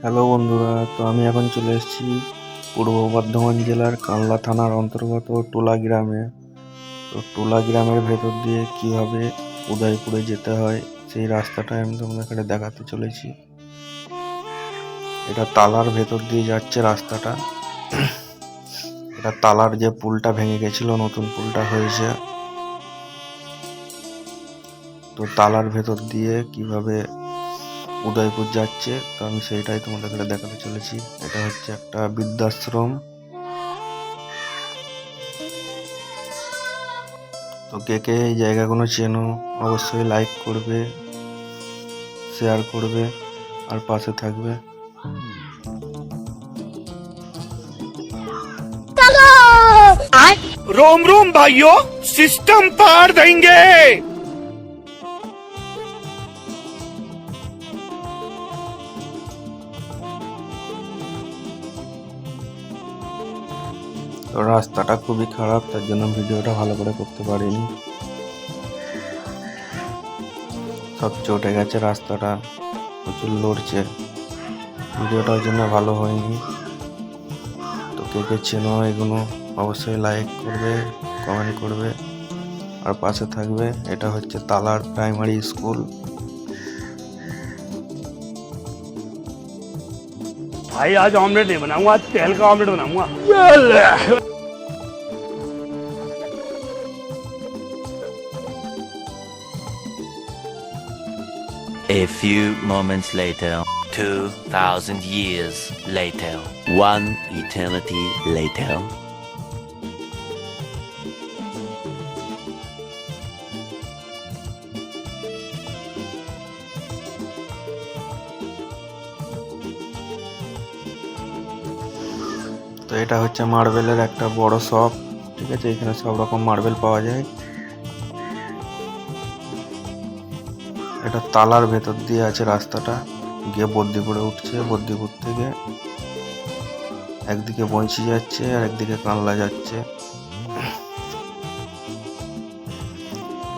Hello বন্ধুরা, তো আমি এখন চলে এসেছি পূর্ব বর্ধমান জেলার কানলা থানার অন্তর্গত টোলা গ্রামে। তো টোলা গ্রামের ভেতর দিয়ে কিভাবে উদয়পুরে যেতে হয় সেই রাস্তাটাই আমি তোমাদের দেখাতে চলেছি। এটা তালার ভেতর দিয়ে যাচ্ছে রাস্তাটা। এটা তালার যে পুলটা ভেঙে গেছিল, নতুন পুলটা হয়েছে। তো তালার ভেতর দিয়ে কিভাবে উদয়পুর যাচ্ছে, তো আমি সেইটাই তোমাদের দেখাতে চলেছি। এটা হচ্ছে একটা বৃদ্ধাশ্রম। তো কে কে এই জায়গাগুলো চেনো অবশ্যই লাইক করবে, শেয়ার করবে আর পাশে থাকবে। रोम रोम भाइयों, सिस्टम पार देंगे। তো রাস্তাটা খুবই খারাপ, তার জন্য ভিডিওটা ভালো করে করতে পারিনি। সব চটে গেছে, রাস্তাটা প্রচুর লড়ছে, ভিডিওটা ওই জন্য ভালো হয়নি। তো কে কে চেনো এগুলো অবশ্যই লাইক করবে, কমেন্ট করবে আর পাশে থাকবে। এটা হচ্ছে তালার প্রাইমারি স্কুল। भाई आज ऑमलेट नहीं बनाऊंगा, आज तेल का ऑमलेट बनाऊंगा। A few moments later, 2,000 years later, one eternity later. তো এটা হচ্ছে মার্বেলের একটা বড় শপ, ঠিক আছে। এখানে সব রকম মার্বেল পাওয়া যায়। এটা তালার ভেতর দিয়ে আছে রাস্তাটা, গিয়ে বদ্দিপুরে উঠছে। বদ্দিপুর থেকে একদিকে বইচি যাচ্ছে আর একদিকে কানলা যাচ্ছে।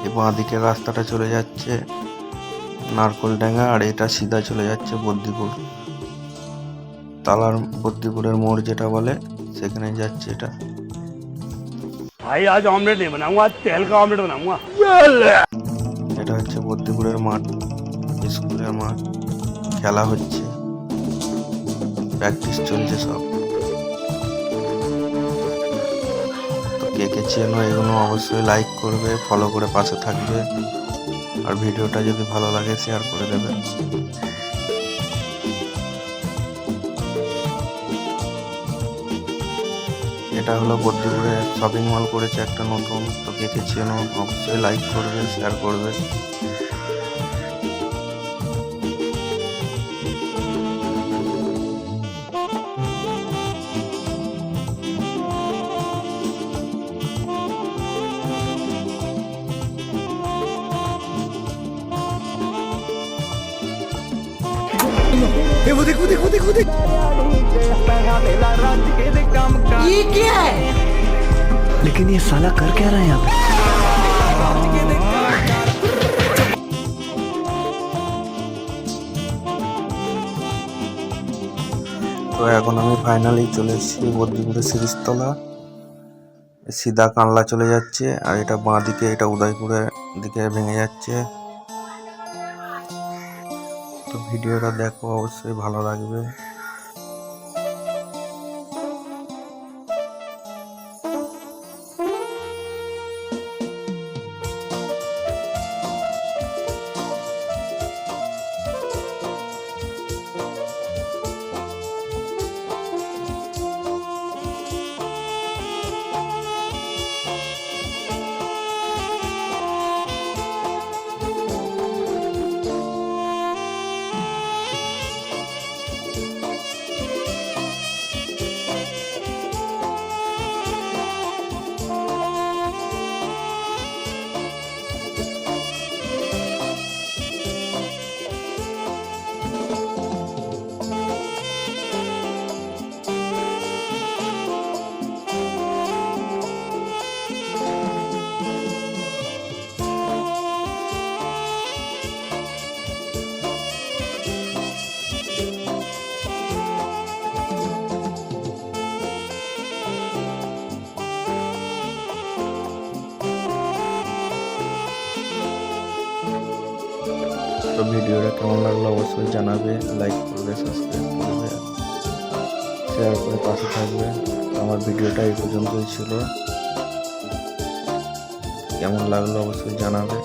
এই বাঁ দিকের রাস্তাটা চলে যাচ্ছে নারকোলডাঙ্গা, আর এটা সিধা চলে যাচ্ছে বদ্দিপুর। তালার বদ্দিপুরের মোড় যেটা বলে, সেখানে যাচ্ছে এটা। भाई आज ऑमलेट नहीं बनाऊंगा, आज तेल का ऑमलेट बनाऊंगा। এটা হচ্ছে বদ্দিপুরের মাঠ, স্কুলের মাঠ। খেলা হচ্ছে, প্র্যাকটিস চলছে সব। তো কে কে চেনো এগুলো অবশ্যই লাইক করবে, ফলো করে পাশে থাকবে আর ভিডিওটা যদি ভালো লাগে শেয়ার করে দেবে। এটা হলো বদ্দিপুরে শপিং মল করেছে একটা নতুন। তো কে কে চেনো অবশ্যই লাইক করবে, শেয়ার করবে। देखो देखो देखो देखो देखो। ये क्या है? लेकिन ये साला कर क्या रहा है यहाँ पे? তো এখন আমি ফাইনালি চলে এসেছি বদ্দিপুরের শিরিষতলা। সিধা কানলা চলে যাচ্ছে, আর এটা বাঁ দিকে, এটা উদয়পুরের দিকে ভেঙে যাচ্ছে। তো ভিডিওটা দেখো, অবশ্যই ভালো লাগবে। তো ভিডিওটা কেমন লাগলো অবশ্যই জানাবে, লাইক করবে, সাবস্ক্রাইব করবে, শেয়ার করে পাশে থাকবে। তো আমার ভিডিওটা এই পর্যন্তই ছিল, কেমন লাগলো অবশ্যই জানাবে।